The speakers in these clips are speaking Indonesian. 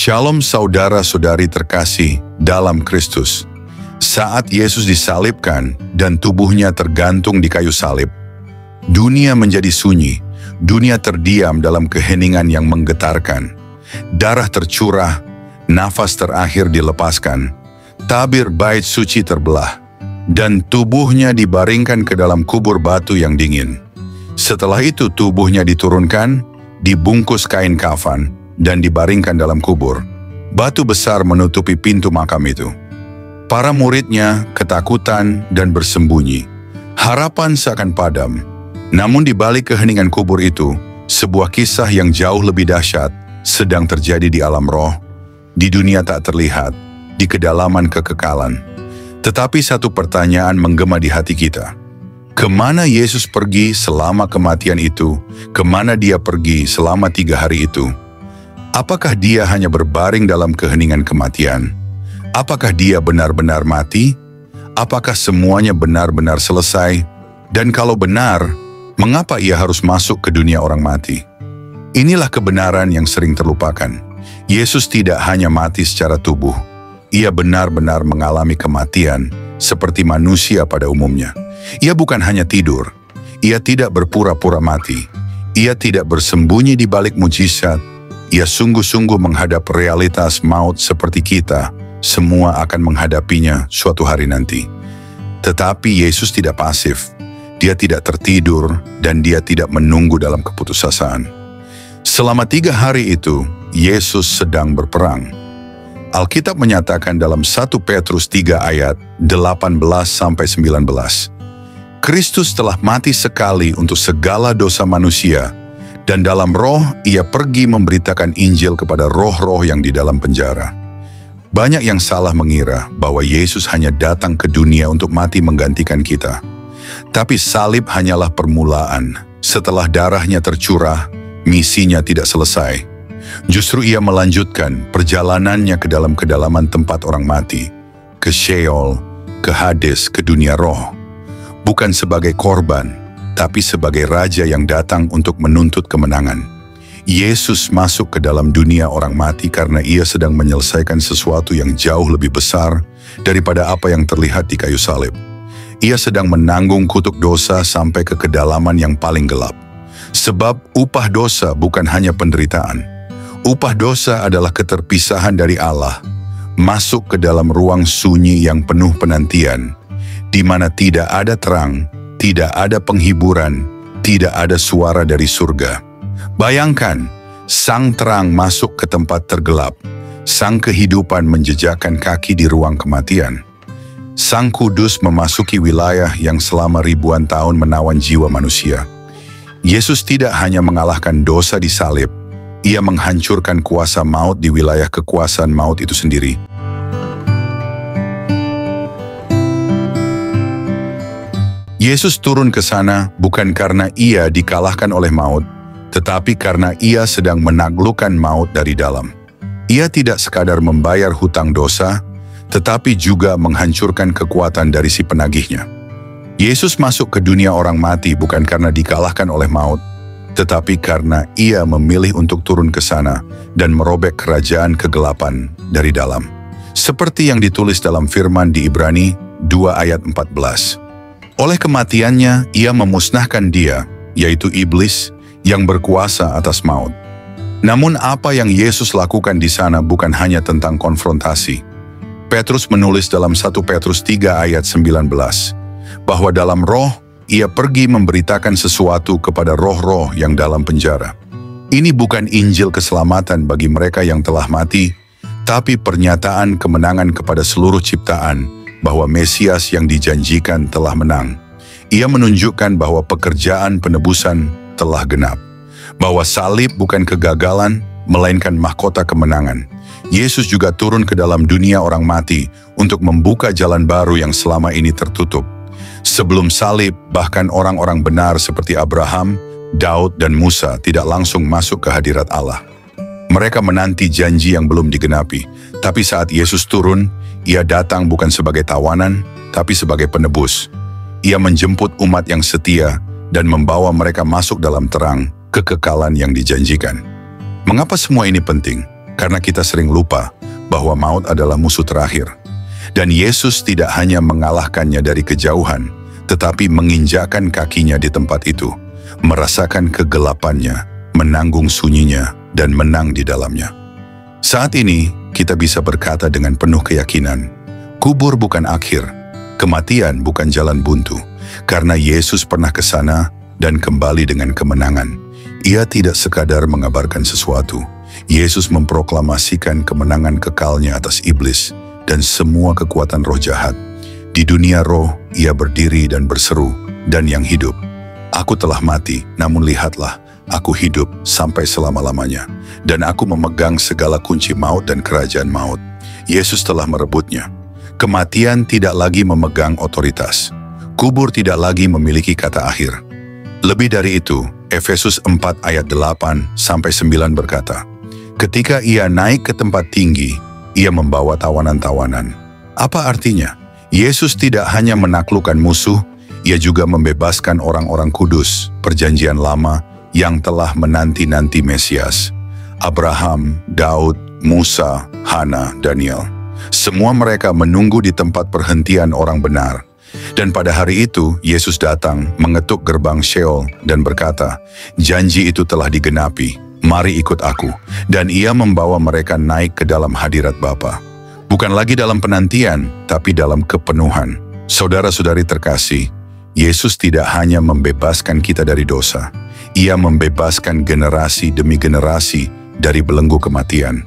Shalom saudara-saudari terkasih dalam Kristus. Saat Yesus disalibkan dan tubuhnya tergantung di kayu salib, dunia menjadi sunyi, dunia terdiam dalam keheningan yang menggetarkan. Darah tercurah, nafas terakhir dilepaskan, tabir bait suci terbelah, dan tubuhnya dibaringkan ke dalam kubur batu yang dingin. Setelah itu tubuhnya diturunkan, dibungkus kain kafan, dan dibaringkan dalam kubur. Batu besar menutupi pintu makam itu. Para muridnya ketakutan dan bersembunyi. Harapan seakan padam. Namun di balik keheningan kubur itu, sebuah kisah yang jauh lebih dahsyat sedang terjadi di alam roh, di dunia tak terlihat, di kedalaman kekekalan. Tetapi satu pertanyaan menggema di hati kita. Kemana Yesus pergi selama kematian itu? Kemana dia pergi selama 3 hari itu? Apakah dia hanya berbaring dalam keheningan kematian? Apakah dia benar-benar mati? Apakah semuanya benar-benar selesai? Dan kalau benar, mengapa ia harus masuk ke dunia orang mati? Inilah kebenaran yang sering terlupakan. Yesus tidak hanya mati secara tubuh. Ia benar-benar mengalami kematian seperti manusia pada umumnya. Ia bukan hanya tidur. Ia tidak berpura-pura mati. Ia tidak bersembunyi di balik mujizat. Ia sungguh-sungguh menghadap realitas maut seperti kita. Semua akan menghadapinya suatu hari nanti. Tetapi Yesus tidak pasif. Dia tidak tertidur dan dia tidak menunggu dalam keputusasaan. Selama 3 hari itu, Yesus sedang berperang. Alkitab menyatakan dalam 1 Petrus 3 ayat 18-19. Kristus telah mati sekali untuk segala dosa manusia, dan dalam roh ia pergi memberitakan Injil kepada roh-roh yang di dalam penjara. Banyak yang salah mengira bahwa Yesus hanya datang ke dunia untuk mati menggantikan kita. Tapi salib hanyalah permulaan. Setelah darahnya tercurah, misinya tidak selesai. Justru ia melanjutkan perjalanannya ke dalam kedalaman tempat orang mati, ke Sheol, ke Hades, ke dunia roh. Bukan sebagai korban, tapi sebagai raja yang datang untuk menuntut kemenangan. Yesus masuk ke dalam dunia orang mati karena ia sedang menyelesaikan sesuatu yang jauh lebih besar daripada apa yang terlihat di kayu salib. Ia sedang menanggung kutuk dosa sampai ke kedalaman yang paling gelap. Sebab upah dosa bukan hanya penderitaan. Upah dosa adalah keterpisahan dari Allah, masuk ke dalam ruang sunyi yang penuh penantian, di mana tidak ada terang, tidak ada penghiburan, tidak ada suara dari surga. Bayangkan, sang terang masuk ke tempat tergelap, sang kehidupan menjejakkan kaki di ruang kematian. Sang Kudus memasuki wilayah yang selama ribuan tahun menawan jiwa manusia. Yesus tidak hanya mengalahkan dosa di salib, ia menghancurkan kuasa maut di wilayah kekuasaan maut itu sendiri. Yesus turun ke sana bukan karena ia dikalahkan oleh maut, tetapi karena ia sedang menaklukkan maut dari dalam. Ia tidak sekadar membayar hutang dosa, tetapi juga menghancurkan kekuatan dari si penagihnya. Yesus masuk ke dunia orang mati bukan karena dikalahkan oleh maut, tetapi karena ia memilih untuk turun ke sana dan merobek kerajaan kegelapan dari dalam. Seperti yang ditulis dalam firman di Ibrani 2 ayat 14. Oleh kematiannya, ia memusnahkan dia, yaitu iblis, yang berkuasa atas maut. Namun apa yang Yesus lakukan di sana bukan hanya tentang konfrontasi. Petrus menulis dalam 1 Petrus 3 ayat 19, bahwa dalam roh, ia pergi memberitakan sesuatu kepada roh-roh yang dalam penjara. Ini bukan Injil keselamatan bagi mereka yang telah mati, tapi pernyataan kemenangan kepada seluruh ciptaan, bahwa Mesias yang dijanjikan telah menang. Ia menunjukkan bahwa pekerjaan penebusan telah genap. Bahwa salib bukan kegagalan, melainkan mahkota kemenangan. Yesus juga turun ke dalam dunia orang mati untuk membuka jalan baru yang selama ini tertutup. Sebelum salib, bahkan orang-orang benar seperti Abraham, Daud, dan Musa tidak langsung masuk ke hadirat Allah. Mereka menanti janji yang belum digenapi. Tapi saat Yesus turun, ia datang bukan sebagai tawanan, tapi sebagai penebus. Ia menjemput umat yang setia dan membawa mereka masuk dalam terang, kekekalan yang dijanjikan. Mengapa semua ini penting? karena kita sering lupa bahwa maut adalah musuh terakhir. Dan Yesus tidak hanya mengalahkannya dari kejauhan, tetapi menginjakkan kakinya di tempat itu, merasakan kegelapannya, menanggung sunyinya, dan menang di dalamnya. Saat ini, kita bisa berkata dengan penuh keyakinan, kubur bukan akhir, kematian bukan jalan buntu, karena Yesus pernah ke sana dan kembali dengan kemenangan. Ia tidak sekadar mengabarkan sesuatu, Yesus memproklamasikan kemenangan kekalnya atas iblis dan semua kekuatan roh jahat. Di dunia roh, ia berdiri dan berseru, dan yang hidup, aku telah mati, namun lihatlah, aku hidup sampai selama-lamanya, dan aku memegang segala kunci maut dan kerajaan maut. Yesus telah merebutnya. Kematian tidak lagi memegang otoritas. Kubur tidak lagi memiliki kata akhir. Lebih dari itu, Efesus 4 ayat 8-9 berkata, ketika ia naik ke tempat tinggi, ia membawa tawanan-tawanan. Apa artinya? Yesus tidak hanya menaklukkan musuh, ia juga membebaskan orang-orang kudus, perjanjian lama, yang telah menanti-nanti Mesias. Abraham, Daud, Musa, Hana, Daniel. Semua mereka menunggu di tempat perhentian orang benar. Dan pada hari itu, Yesus datang, mengetuk gerbang Sheol, dan berkata, janji itu telah digenapi, mari ikut aku. Dan ia membawa mereka naik ke dalam hadirat Bapa. Bukan lagi dalam penantian, tapi dalam kepenuhan. Saudara-saudari terkasih, Yesus tidak hanya membebaskan kita dari dosa. Ia membebaskan generasi demi generasi dari belenggu kematian.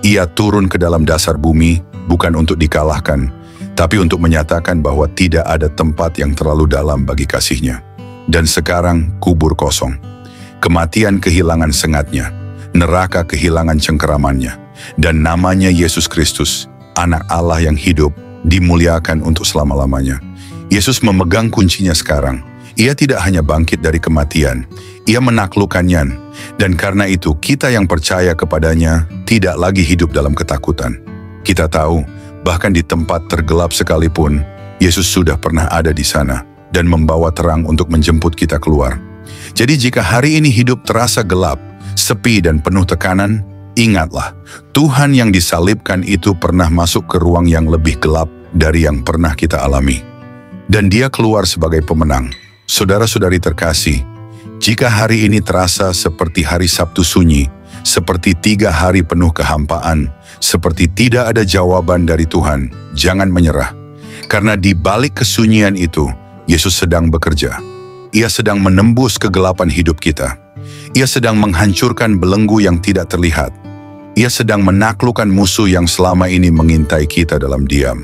Ia turun ke dalam dasar bumi, bukan untuk dikalahkan, tapi untuk menyatakan bahwa tidak ada tempat yang terlalu dalam bagi kasih-Nya. Dan sekarang kubur kosong. Kematian kehilangan sengatnya, neraka kehilangan cengkeramannya, dan namanya Yesus Kristus, Anak Allah yang hidup, dimuliakan untuk selama-lamanya. Yesus memegang kuncinya sekarang. Ia tidak hanya bangkit dari kematian, ia menaklukkannya. Dan karena itu, kita yang percaya kepadanya tidak lagi hidup dalam ketakutan. Kita tahu, bahkan di tempat tergelap sekalipun, Yesus sudah pernah ada di sana dan membawa terang untuk menjemput kita keluar. Jadi jika hari ini hidup terasa gelap, sepi dan penuh tekanan, ingatlah, Tuhan yang disalibkan itu pernah masuk ke ruang yang lebih gelap dari yang pernah kita alami. Dan dia keluar sebagai pemenang. Saudara-saudari terkasih, jika hari ini terasa seperti hari Sabtu sunyi, seperti 3 hari penuh kehampaan, seperti tidak ada jawaban dari Tuhan, jangan menyerah. Karena di balik kesunyian itu, Yesus sedang bekerja. Ia sedang menembus kegelapan hidup kita. Ia sedang menghancurkan belenggu yang tidak terlihat. Ia sedang menaklukkan musuh yang selama ini mengintai kita dalam diam.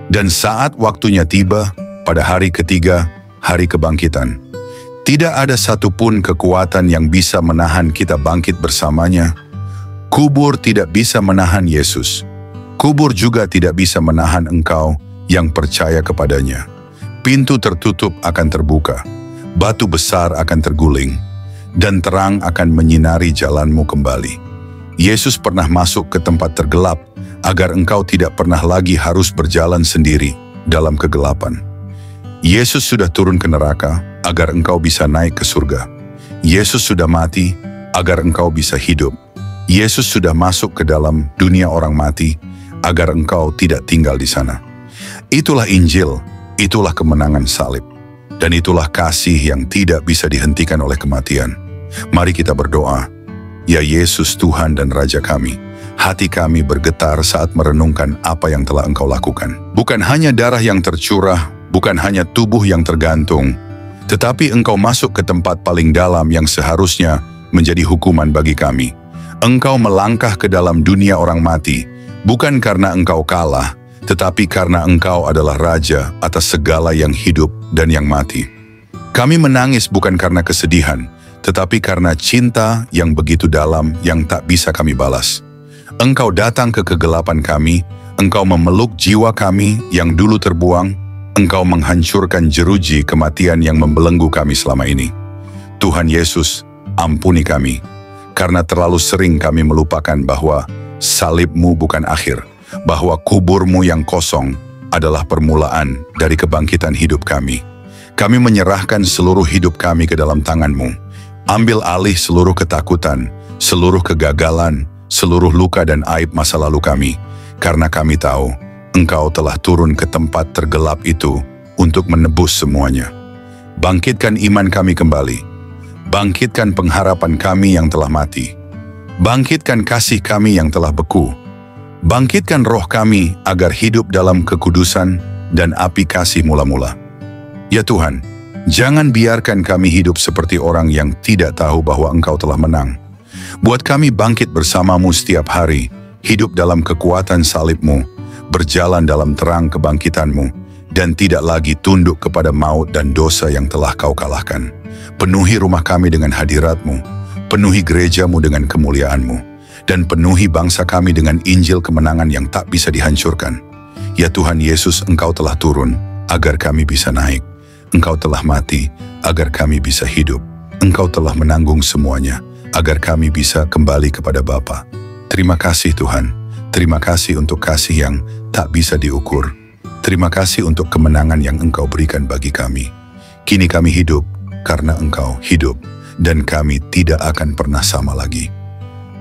Dan saat waktunya tiba, pada hari ketiga, hari kebangkitan, tidak ada satupun kekuatan yang bisa menahan kita bangkit bersamanya. Kubur tidak bisa menahan Yesus. Kubur juga tidak bisa menahan engkau yang percaya kepadanya. Pintu tertutup akan terbuka, batu besar akan terguling, dan terang akan menyinari jalanmu kembali. Yesus pernah masuk ke tempat tergelap agar engkau tidak pernah lagi harus berjalan sendiri dalam kegelapan. Yesus sudah turun ke neraka agar engkau bisa naik ke surga. Yesus sudah mati agar engkau bisa hidup. Yesus sudah masuk ke dalam dunia orang mati agar engkau tidak tinggal di sana. Itulah Injil, itulah kemenangan salib, dan itulah kasih yang tidak bisa dihentikan oleh kematian. Mari kita berdoa. Ya Yesus Tuhan dan Raja kami, hati kami bergetar saat merenungkan apa yang telah Engkau lakukan. Bukan hanya darah yang tercurah, bukan hanya tubuh yang tergantung, tetapi Engkau masuk ke tempat paling dalam yang seharusnya menjadi hukuman bagi kami. Engkau melangkah ke dalam dunia orang mati, bukan karena Engkau kalah, tetapi karena Engkau adalah Raja atas segala yang hidup dan yang mati. Kami menangis bukan karena kesedihan, tetapi karena cinta yang begitu dalam yang tak bisa kami balas. Engkau datang ke kegelapan kami, Engkau memeluk jiwa kami yang dulu terbuang, Engkau menghancurkan jeruji kematian yang membelenggu kami selama ini. Tuhan Yesus, ampuni kami, karena terlalu sering kami melupakan bahwa salib-Mu bukan akhir, bahwa kubur-Mu yang kosong adalah permulaan dari kebangkitan hidup kami. Kami menyerahkan seluruh hidup kami ke dalam tangan-Mu. Ambil alih seluruh ketakutan, seluruh kegagalan, seluruh luka dan aib masa lalu kami, karena kami tahu Engkau telah turun ke tempat tergelap itu untuk menebus semuanya. Bangkitkan iman kami kembali. Bangkitkan pengharapan kami yang telah mati. Bangkitkan kasih kami yang telah beku. Bangkitkan roh kami agar hidup dalam kekudusan dan api kasih mula-mula. Ya Tuhan, jangan biarkan kami hidup seperti orang yang tidak tahu bahwa Engkau telah menang. Buat kami bangkit bersama-Mu setiap hari, hidup dalam kekuatan salib-Mu, berjalan dalam terang kebangkitan-Mu, dan tidak lagi tunduk kepada maut dan dosa yang telah Kau kalahkan. Penuhi rumah kami dengan hadirat-Mu, penuhi gereja-Mu dengan kemuliaan-Mu, dan penuhi bangsa kami dengan Injil kemenangan yang tak bisa dihancurkan. Ya Tuhan Yesus, Engkau telah turun agar kami bisa naik. Engkau telah mati agar kami bisa hidup. Engkau telah menanggung semuanya agar kami bisa kembali kepada Bapa. Terima kasih Tuhan. Terima kasih untuk kasih yang tak bisa diukur. Terima kasih untuk kemenangan yang Engkau berikan bagi kami. Kini kami hidup karena Engkau hidup, dan kami tidak akan pernah sama lagi.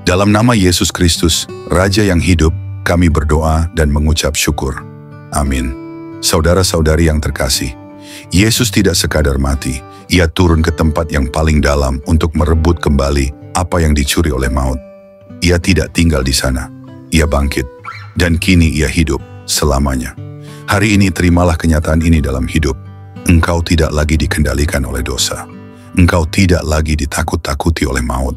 Dalam nama Yesus Kristus, Raja yang hidup, kami berdoa dan mengucap syukur. Amin. Saudara-saudari yang terkasih, Yesus tidak sekadar mati, Ia turun ke tempat yang paling dalam untuk merebut kembali apa yang dicuri oleh maut. Ia tidak tinggal di sana, Ia bangkit, dan kini Ia hidup selamanya. Hari ini terimalah kenyataan ini dalam hidup. Engkau tidak lagi dikendalikan oleh dosa. Engkau tidak lagi ditakut-takuti oleh maut.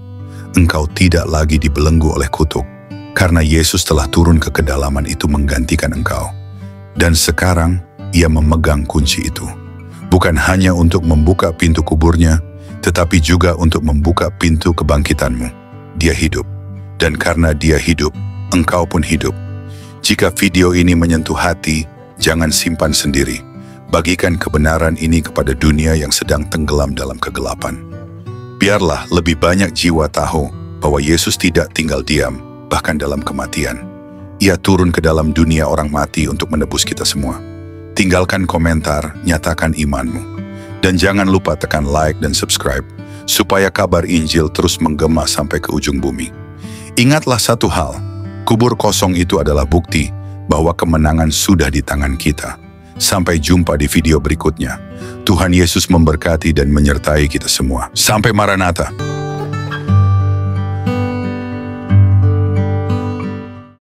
Engkau tidak lagi dibelenggu oleh kutuk, karena Yesus telah turun ke kedalaman itu menggantikan engkau. Dan sekarang Ia memegang kunci itu. Bukan hanya untuk membuka pintu kuburnya, tetapi juga untuk membuka pintu kebangkitanmu. Dia hidup, dan karena Dia hidup, engkau pun hidup. Jika video ini menyentuh hati, jangan simpan sendiri. Bagikan kebenaran ini kepada dunia yang sedang tenggelam dalam kegelapan. Biarlah lebih banyak jiwa tahu bahwa Yesus tidak tinggal diam, bahkan dalam kematian. Ia turun ke dalam dunia orang mati untuk menebus kita semua. Tinggalkan komentar, nyatakan imanmu. Dan jangan lupa tekan like dan subscribe, supaya kabar Injil terus menggema sampai ke ujung bumi. Ingatlah satu hal, kubur kosong itu adalah bukti bahwa kemenangan sudah di tangan kita. Sampai jumpa di video berikutnya. Tuhan Yesus memberkati dan menyertai kita semua. Sampai Maranatha.